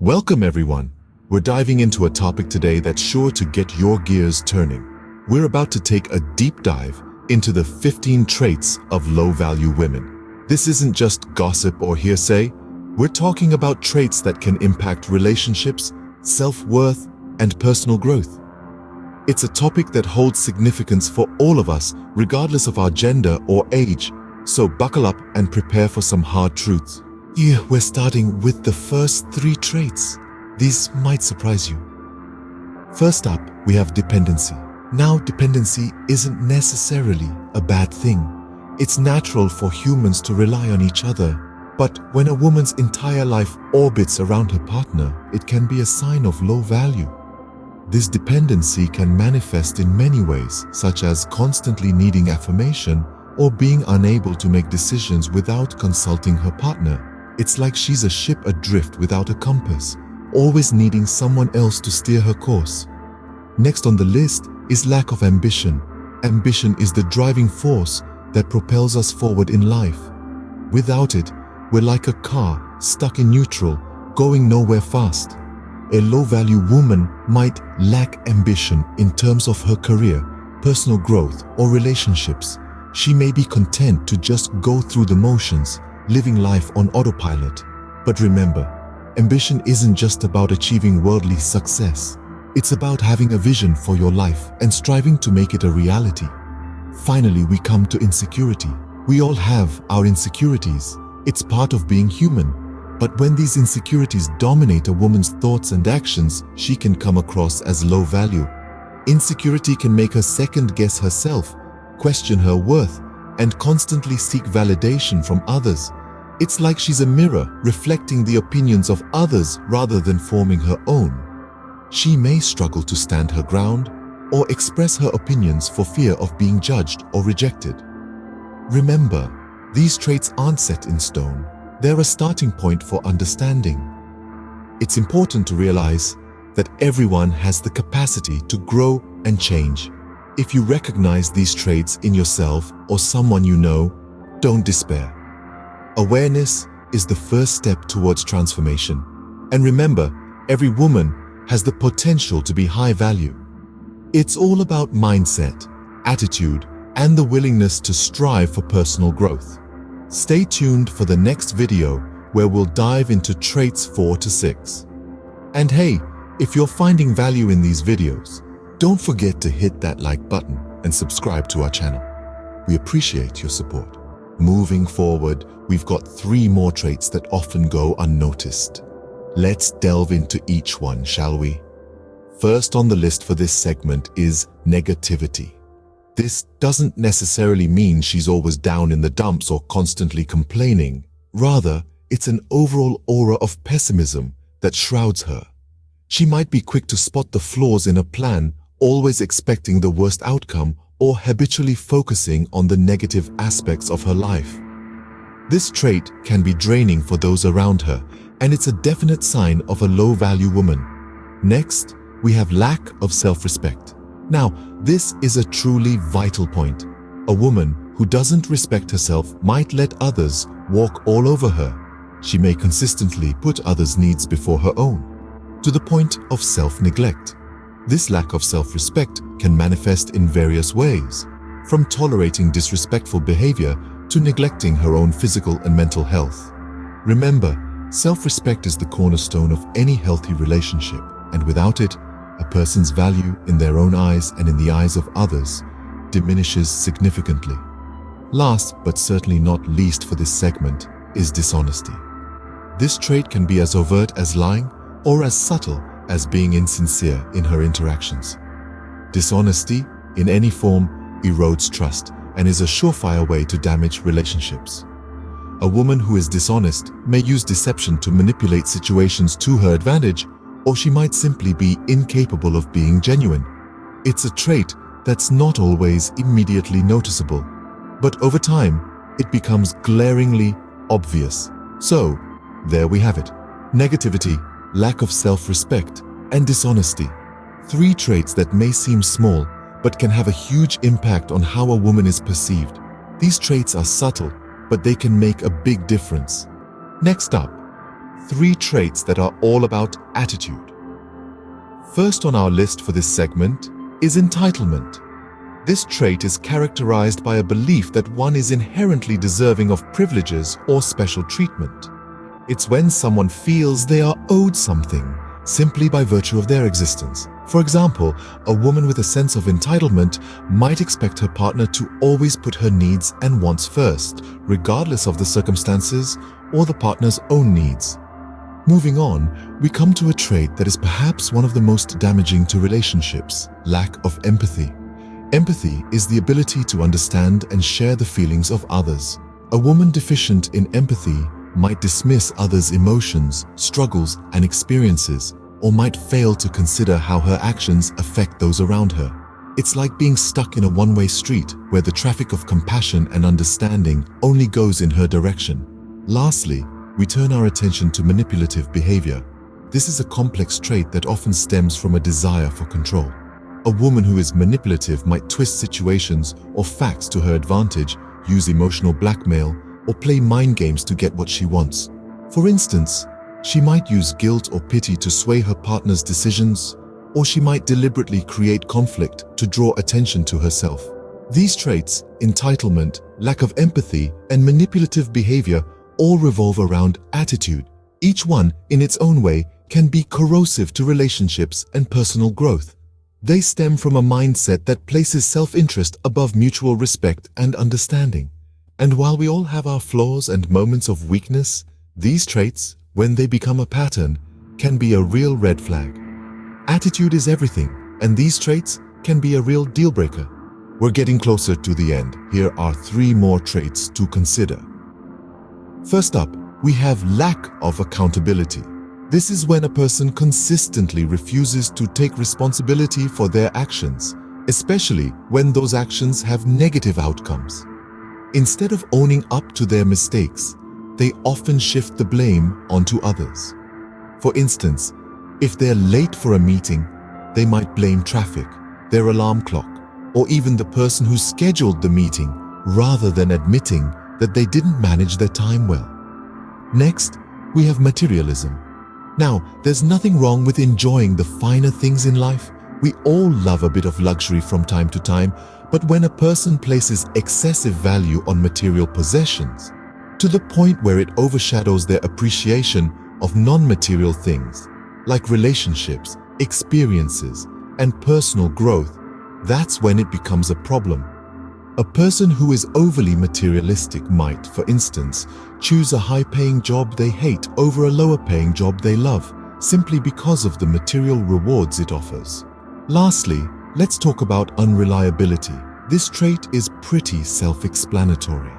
Welcome everyone. We're diving into a topic today that's sure to get your gears turning. We're about to take a deep dive into the 15 traits of low-value women. This isn't just gossip or hearsay. We're talking about traits that can impact relationships, self-worth, and personal growth. It's a topic that holds significance for all of us, regardless of our gender or age. So buckle up and prepare for some hard truths. Here, we're starting with the first 3 traits. These might surprise you. First up, we have dependency. Now, dependency isn't necessarily a bad thing. It's natural for humans to rely on each other. But when a woman's entire life orbits around her partner, it can be a sign of low value. This dependency can manifest in many ways, such as constantly needing affirmation or being unable to make decisions without consulting her partner. It's like she's a ship adrift without a compass, always needing someone else to steer her course. Next on the list is lack of ambition. Ambition is the driving force that propels us forward in life. Without it, we're like a car stuck in neutral, going nowhere fast. A low-value woman might lack ambition in terms of her career, personal growth, or relationships. She may be content to just go through the motions, living life on autopilot. But remember, ambition isn't just about achieving worldly success. It's about having a vision for your life and striving to make it a reality. Finally, we come to insecurity. We all have our insecurities. It's part of being human. But when these insecurities dominate a woman's thoughts and actions, she can come across as low value. Insecurity can make her second-guess herself, question her worth, and constantly seek validation from others. It's like she's a mirror reflecting the opinions of others rather than forming her own. She may struggle to stand her ground or express her opinions for fear of being judged or rejected. Remember, these traits aren't set in stone. They're a starting point for understanding. It's important to realize that everyone has the capacity to grow and change. If you recognize these traits in yourself or someone you know, don't despair. Awareness is the first step towards transformation. And remember, every woman has the potential to be high value. It's all about mindset, attitude, and the willingness to strive for personal growth. Stay tuned for the next video where we'll dive into traits 4 to 6. And hey, if you're finding value in these videos, don't forget to hit that like button and subscribe to our channel. We appreciate your support. Moving forward, we've got 3 more traits that often go unnoticed. Let's delve into each one, shall we? First on the list for this segment is negativity. This doesn't necessarily mean she's always down in the dumps or constantly complaining. Rather, it's an overall aura of pessimism that shrouds her. She might be quick to spot the flaws in a plan, always expecting the worst outcome, or habitually focusing on the negative aspects of her life. This trait can be draining for those around her, and it's a definite sign of a low-value woman. Next, we have lack of self-respect. Now, this is a truly vital point. A woman who doesn't respect herself might let others walk all over her. She may consistently put others' needs before her own, to the point of self-neglect. This lack of self-respect can manifest in various ways, from tolerating disrespectful behavior to neglecting her own physical and mental health. Remember, self-respect is the cornerstone of any healthy relationship, and without it, a person's value in their own eyes and in the eyes of others diminishes significantly. Last, but certainly not least for this segment, is dishonesty. This trait can be as overt as lying or as subtle as being insincere in her interactions. Dishonesty, in any form, erodes trust and is a surefire way to damage relationships. A woman who is dishonest may use deception to manipulate situations to her advantage, or she might simply be incapable of being genuine. It's a trait that's not always immediately noticeable, but over time, it becomes glaringly obvious. So, there we have it. Negativity, lack of self-respect, and dishonesty. 3 traits that may seem small, but can have a huge impact on how a woman is perceived. These traits are subtle, but they can make a big difference. Next up, 3 traits that are all about attitude. First on our list for this segment is entitlement. This trait is characterized by a belief that one is inherently deserving of privileges or special treatment. It's when someone feels they are owed something simply by virtue of their existence. For example, a woman with a sense of entitlement might expect her partner to always put her needs and wants first, regardless of the circumstances or the partner's own needs. Moving on, we come to a trait that is perhaps one of the most damaging to relationships: lack of empathy. Empathy is the ability to understand and share the feelings of others. A woman deficient in empathy might dismiss others' emotions, struggles, and experiences, or might fail to consider how her actions affect those around her. It's like being stuck in a one-way street where the traffic of compassion and understanding only goes in her direction. Lastly, we turn our attention to manipulative behavior. This is a complex trait that often stems from a desire for control. A woman who is manipulative might twist situations or facts to her advantage, use emotional blackmail, or play mind games to get what she wants. For instance, she might use guilt or pity to sway her partner's decisions, or she might deliberately create conflict to draw attention to herself. These traits, entitlement, lack of empathy, and manipulative behavior, all revolve around attitude. Each one, in its own way, can be corrosive to relationships and personal growth. They stem from a mindset that places self-interest above mutual respect and understanding. And while we all have our flaws and moments of weakness, these traits, when they become a pattern, can be a real red flag. Attitude is everything, and these traits can be a real deal breaker. We're getting closer to the end. Here are 3 more traits to consider. First up, we have lack of accountability. This is when a person consistently refuses to take responsibility for their actions, especially when those actions have negative outcomes. Instead of owning up to their mistakes, they often shift the blame onto others. For instance, if they're late for a meeting, they might blame traffic, their alarm clock, or even the person who scheduled the meeting, rather than admitting that they didn't manage their time well. Next, we have materialism. Now, there's nothing wrong with enjoying the finer things in life. We all love a bit of luxury from time to time, but when a person places excessive value on material possessions, to the point where it overshadows their appreciation of non-material things, like relationships, experiences, and personal growth, that's when it becomes a problem. A person who is overly materialistic might, for instance, choose a high-paying job they hate over a lower-paying job they love, simply because of the material rewards it offers. Lastly, let's talk about unreliability. This trait is pretty self-explanatory.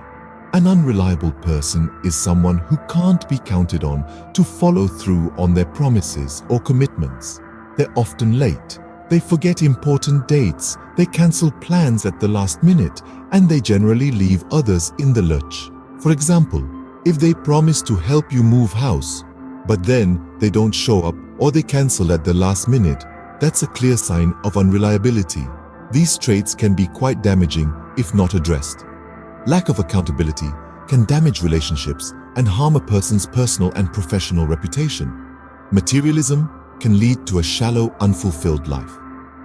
An unreliable person is someone who can't be counted on to follow through on their promises or commitments. They're often late. They forget important dates, they cancel plans at the last minute, and they generally leave others in the lurch. For example, if they promise to help you move house, but then they don't show up or they cancel at the last minute, that's a clear sign of unreliability. These traits can be quite damaging if not addressed. Lack of accountability can damage relationships and harm a person's personal and professional reputation. Materialism can lead to a shallow, unfulfilled life.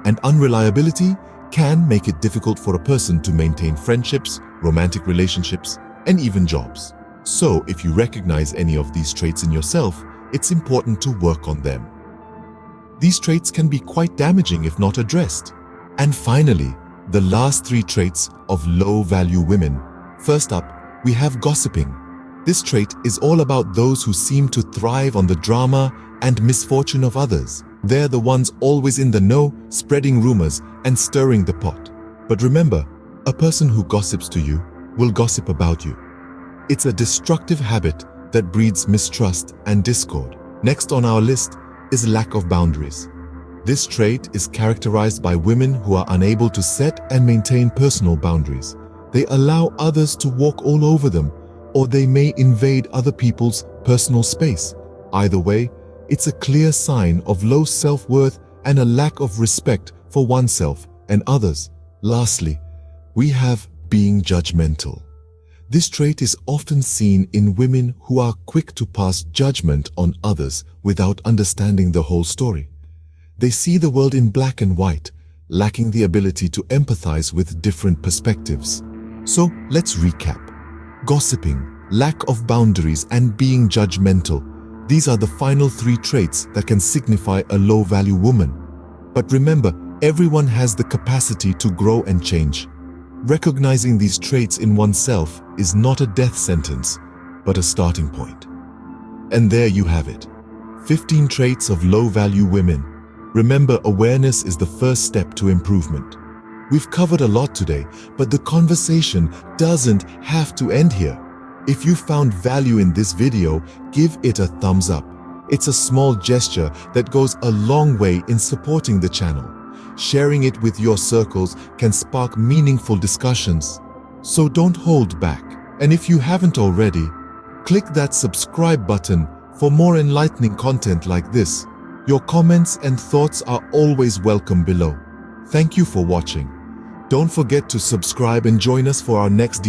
And unreliability can make it difficult for a person to maintain friendships, romantic relationships, and even jobs. So, if you recognize any of these traits in yourself, it's important to work on them. These traits can be quite damaging if not addressed. And finally, the last 3 traits of low-value women. First up, we have gossiping. This trait is all about those who seem to thrive on the drama and misfortune of others. They're the ones always in the know, spreading rumors and stirring the pot. But remember, a person who gossips to you will gossip about you. It's a destructive habit that breeds mistrust and discord. Next on our list is lack of boundaries. This trait is characterized by women who are unable to set and maintain personal boundaries. They allow others to walk all over them, or they may invade other people's personal space. Either way, it's a clear sign of low self-worth and a lack of respect for oneself and others. Lastly, we have being judgmental. This trait is often seen in women who are quick to pass judgment on others without understanding the whole story. They see the world in black and white, lacking the ability to empathize with different perspectives. So let's recap. Gossiping, lack of boundaries, and being judgmental. These are the final 3 traits that can signify a low-value woman. But remember, everyone has the capacity to grow and change. Recognizing these traits in oneself is not a death sentence, but a starting point. And there you have it. 15 traits of low-value women. Remember, awareness is the first step to improvement. We've covered a lot today, but the conversation doesn't have to end here. If you found value in this video, give it a thumbs up. It's a small gesture that goes a long way in supporting the channel. Sharing it with your circles can spark meaningful discussions. So don't hold back. And if you haven't already, click that subscribe button for more enlightening content like this. Your comments and thoughts are always welcome below. Thank you for watching. Don't forget to subscribe and join us for our next